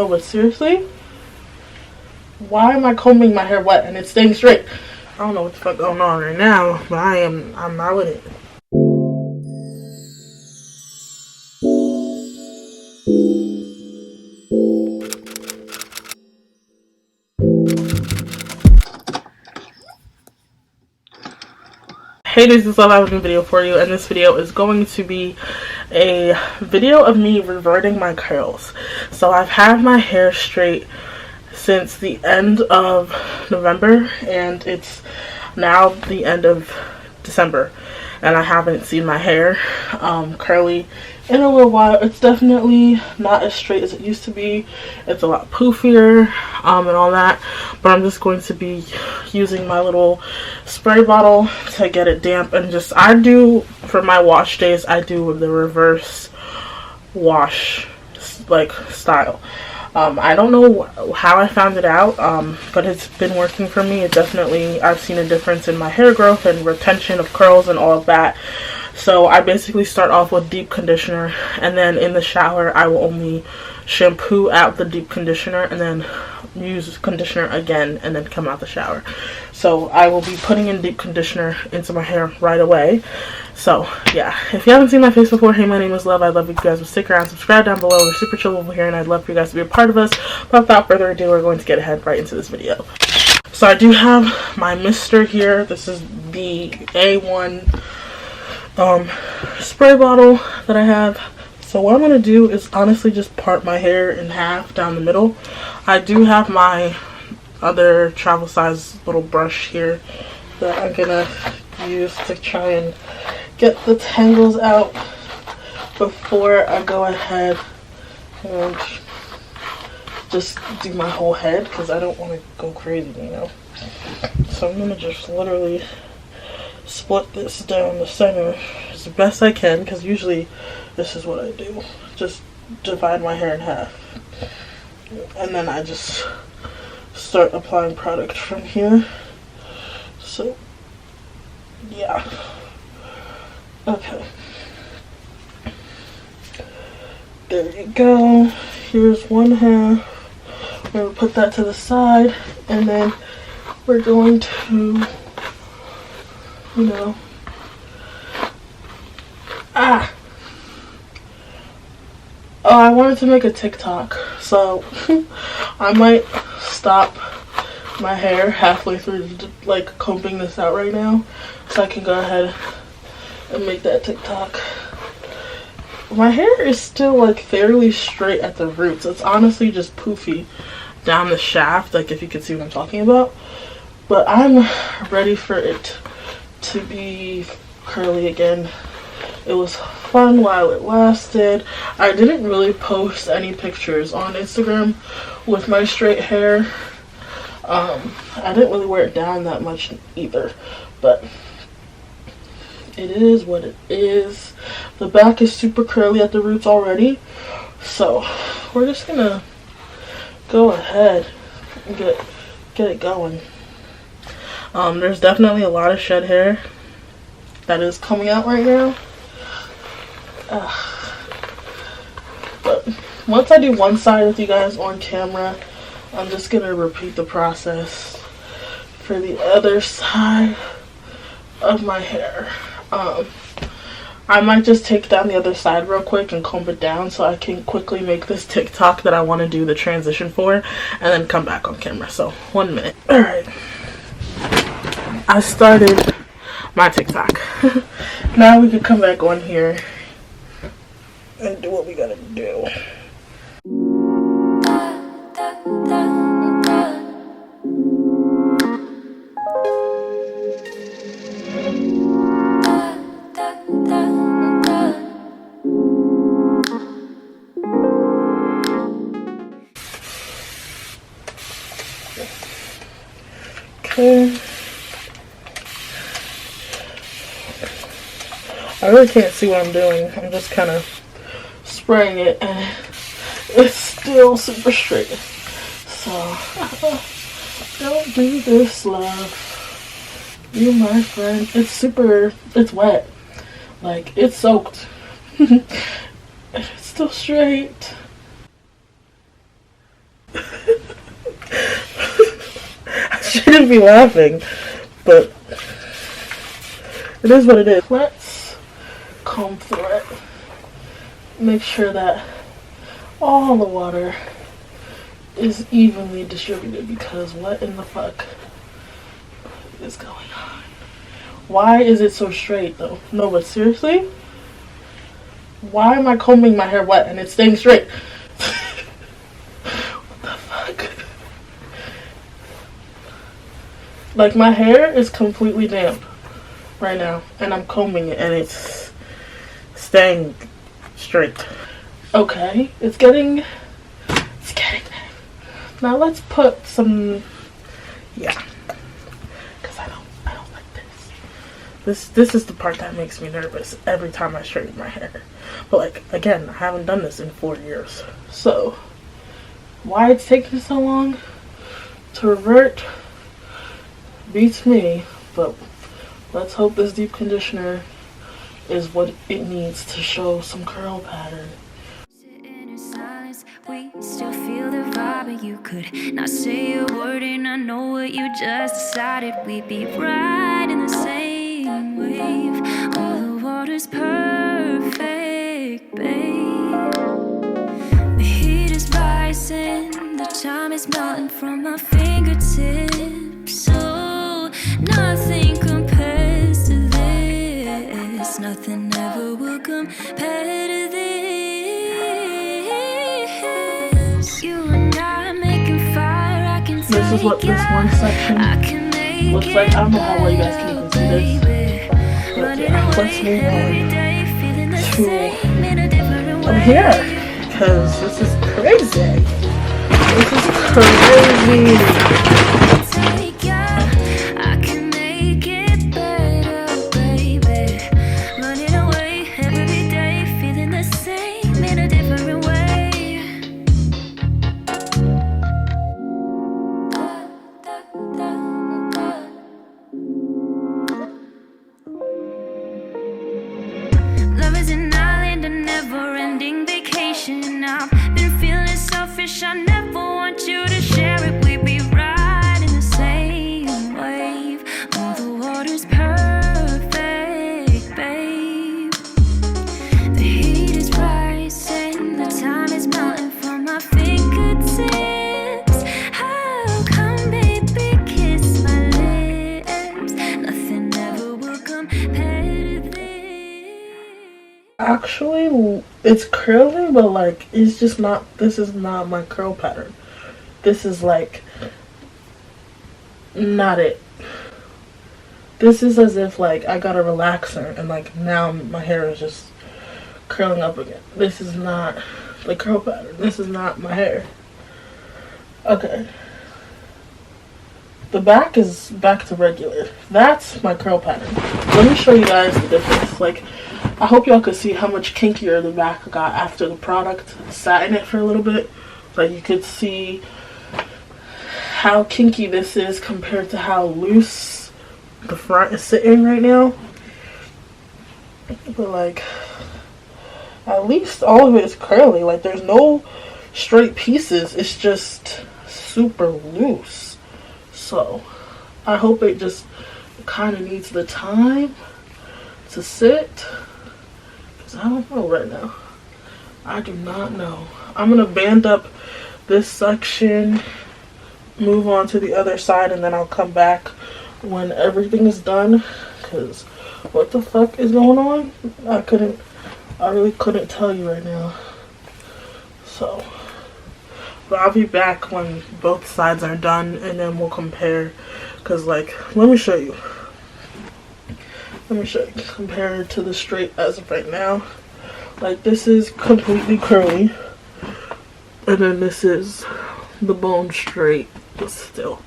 Oh, but seriously? Why am I combing my hair wet and it's staying straight? I don't know what the fuck going on right now, but I'm not with it. Hey, this is Love. I have a new video for you, and this video is going to be a video of me reverting my curls. So I've had my hair straight since the end of November, and it's now the end of December, and I haven't seen my hair curly in a little while. It's definitely not as straight as it used to be. It's a lot poofier and all that, but I'm just going to be using my little spray bottle to get it damp, and just I do for my wash days, I do the reverse wash like style. I don't know how I found it out, but it's been working for me. It definitely, I've seen a difference in my hair growth and retention of curls and all of that. So I basically start off with deep conditioner, and then in the shower I will only shampoo out the deep conditioner and then use conditioner again and then come out the shower. So I will be putting in deep conditioner into my hair right away. So yeah, if you haven't seen my face before, hey, my name is Love. I'd love if you guys would stick around, subscribe down below. We're super chill over here, and I'd love for you guys to be a part of us. But without further ado, we're going to get ahead right into this video. So I do have my mister here. This is the A1 spray bottle that I have. So what I'm going to do is honestly just part my hair in half down the middle. I do have my other travel size little brush here that I'm going to use to try and get the tangles out before I go ahead and just do my whole head, because I don't want to go crazy, you know. So I'm going to just literally split this down the center as best I can, because usually this is what I do. Just divide my hair in half, and then I just start applying product from here. So yeah, okay, there you go. Here's one half. We're going to put that to the side, and then we're going to, you know, oh, I wanted to make a TikTok, so I might stop my hair halfway through, like, combing this out right now, so I can go ahead and make that TikTok. My hair is still, like, fairly straight at the roots. It's honestly just poofy down the shaft, like, if you can see what I'm talking about. But I'm ready for it to be curly again. It was fun while it lasted. I didn't really post any pictures on Instagram with my straight hair. I didn't really wear it down that much either, but it is what it is. The back is super curly at the roots already, so we're just gonna go ahead and get it going. There's definitely a lot of shed hair that is coming out right now. But once I do one side with you guys on camera, I'm just gonna repeat the process for the other side of my hair. I might just take down the other side real quick and comb it down so I can quickly make this TikTok that I want to do the transition for, and then come back on camera. So 1 minute. Alright, I started my TikTok. Now we can come back on here and do what we gotta do. Okay. I really can't see what I'm doing. I'm just kind of spraying it, and it's still super straight. So don't do this, love. You my friend. It's wet. Like, it's soaked. And it's still straight. I shouldn't be laughing, but it is what it is. Let's comb through it. Make sure that all the water is evenly distributed, because what in the fuck is going on? Why is it so straight though? No, but seriously? Why am I combing my hair wet and it's staying straight? What the fuck? Like, my hair is completely damp right now and I'm combing it and it's staying straight. Okay, it's getting there. Now let's put some, yeah, because I don't like this. This is the part that makes me nervous every time I straighten my hair. But like, again, I haven't done this in 4 years. So why it's taking so long to revert beats me, but let's hope this deep conditioner is what it needs to show some curl pattern. We still feel the vibe, but you could not say a word, and I know what you just decided. We'd be right in the same wave. All the water's perfect, babe. The heat is rising, the time is melting from my fingertips. So nothing compares to this. Nothing ever will compare to this. This is what this one section looks like. I don't know how well you guys can even see this, but yeah, let's move on to up here, because this is crazy. This is crazy. I've been feeling selfish, I never want you to share it. We be right in the same wave. Oh, the water's perfect, babe. The heat is rising, the time is melting from my fingertips. How come, baby, kiss my lips? Nothing ever will compare to this. Actually, it's curly, but like, it's just not, this is not my curl pattern. This is like not it. This is as if like I got a relaxer and like now my hair is just curling up again. This is not the curl pattern. This is not my hair. Okay, the back is back to regular. That's my curl pattern. Let me show you guys the difference. Like, I hope y'all could see how much kinkier the back got after the product sat in it for a little bit. Like, you could see how kinky this is compared to how loose the front is sitting right now. But like, at least all of it is curly. Like, there's no straight pieces. It's just super loose. So I hope it just kind of needs the time to sit. I don't know right now. I do not know. I'm gonna band up this section, move on to the other side, and then I'll come back when everything is done, because what the fuck is going on? I really couldn't tell you right now. So, but I'll be back when both sides are done, and then we'll compare. Because like, let me show you. Compared to the straight as of right now. Like, this is completely curly, and then this is the bone straight still.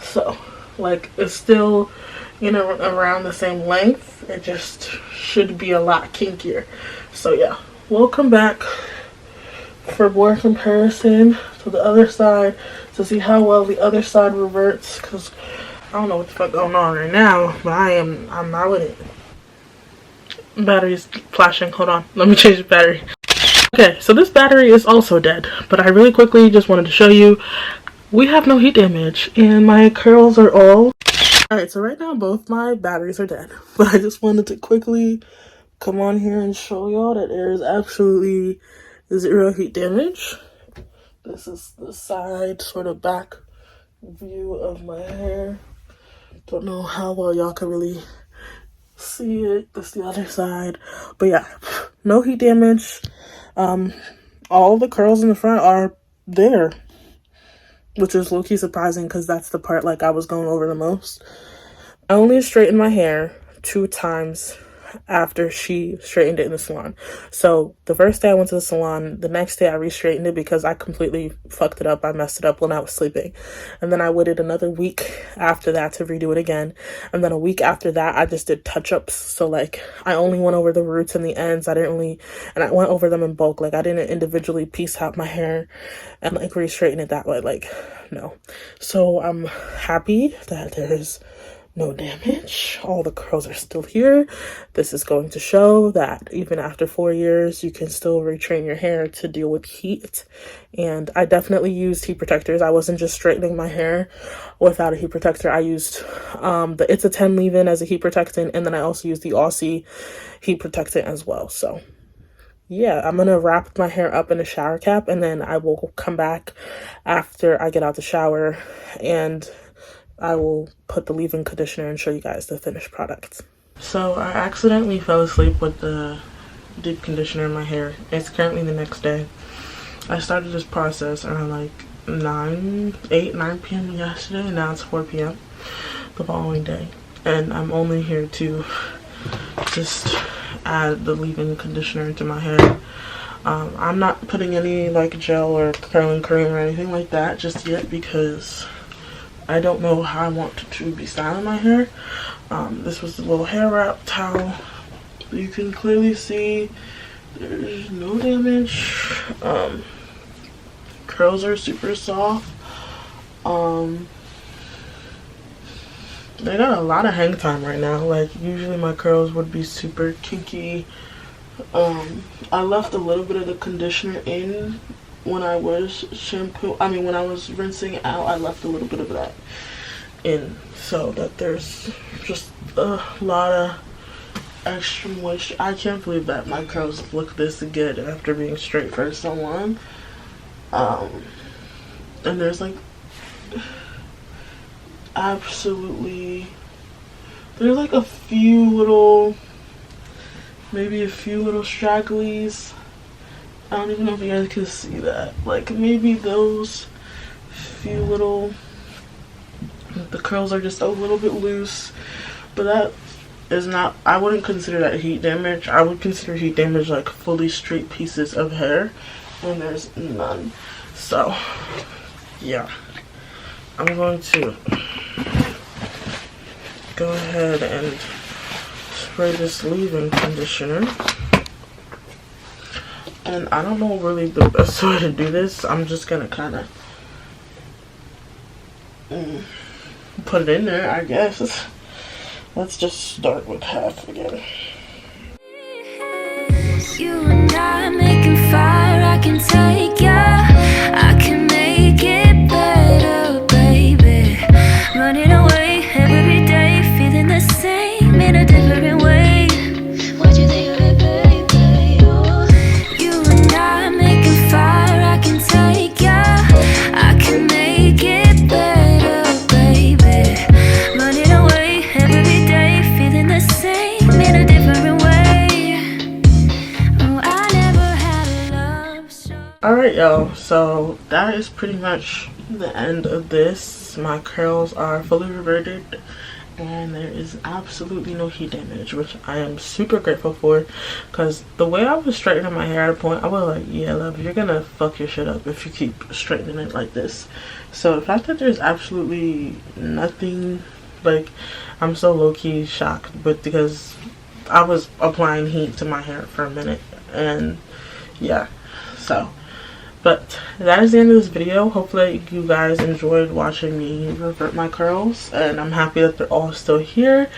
So like, it's still, you know, around the same length. It just should be a lot kinkier. So yeah, we'll come back for more comparison to the other side to see how well the other side reverts, because I don't know what the fuck going on right now, but I'm not with it. Battery's flashing. Hold on. Let me change the battery. Okay, so this battery is also dead, but I really quickly just wanted to show you we have no heat damage and my curls are all... Alright, so right now both my batteries are dead, but I just wanted to quickly come on here and show y'all that there is absolutely zero heat damage. This is the side sort of back view of my hair. Don't know how well y'all can really see it. That's the other side. But yeah, no heat damage. All the curls in the front are there, which is low-key surprising because that's the part like I was going over the most. I only straightened my hair 2 times after she straightened it in the salon. So the first day I went to the salon, the next day I re-straightened it because I completely fucked it up. I messed it up when I was sleeping. And then I waited another week after that to redo it again. And then a week after that, I just did touch-ups. So like I only went over the roots and the ends. I went over them in bulk. Like I didn't individually piece out my hair and like re-straighten it that way. Like no. So I'm happy that there's no damage. All the curls are still here. This is going to show that even after 4 years, you can still retrain your hair to deal with heat. And I definitely used heat protectors. I wasn't just straightening my hair without a heat protector. I used the It's a 10 leave-in as a heat protectant, and then I also used the Aussie heat protectant as well. So yeah, I'm gonna wrap my hair up in a shower cap, and then I will come back after I get out the shower and I will put the leave-in conditioner and show you guys the finished product. So I accidentally fell asleep with the deep conditioner in my hair. It's currently the next day. I started this process around like 9 p.m. yesterday, and now it's 4 p.m. the following day. And I'm only here to just add the leave-in conditioner into my hair. I'm not putting any like gel or curling cream or anything like that just yet because I don't know how I want to be styling my hair. This was the little hair wrap towel. You can clearly see there's no damage. Curls are super soft. They got a lot of hang time right now. Like usually my curls would be super kinky. I left a little bit of the conditioner in when I was when I was rinsing it out. I left a little bit of that in so that there's just a lot of extra moisture. I can't believe that my curls look this good after being straight for so long. And there's like absolutely, there's like a few little, maybe a few little stragglies. I don't even know if you guys can see that. Like maybe those few little, the curls are just a little bit loose, but that is not, I wouldn't consider that heat damage. I would consider heat damage like fully straight pieces of hair, and there's none. So yeah, I'm going to go ahead and spray this leave-in conditioner. And I don't know really the best way to do this. I'm just gonna kind of put it in there, I guess. Let's just start with half again. You and I making fire, I can take ya. I can make it better, baby. Running away every day, feeling the same in a different way. What you think of it, baby? Oh. You and I making fire, I can take ya. I can make it better, baby. Running away every day, feeling the same in a different way. Oh, I never had a love so. Alright y'all, so that is pretty much the end of this. My curls are fully reverted and there is absolutely no heat damage, which I am super grateful for, because the way I was straightening my hair at a point, I was like, yeah love, you're gonna fuck your shit up if you keep straightening it like this. So the fact that there's absolutely nothing, like, I'm so low-key shocked, but because I was applying heat to my hair for a minute, and yeah, so But that is the end of this video. Hopefully you guys enjoyed watching me revert my curls, and I'm happy that they're all still here.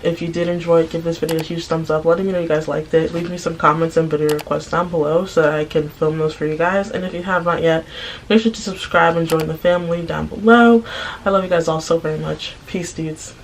If you did enjoy it, give this video a huge thumbs up, letting me know you guys liked it. Leave me some comments and video requests down below so that I can film those for you guys. And if you have not yet, make sure to subscribe and join the family down below. I love you guys all so very much. Peace, dudes.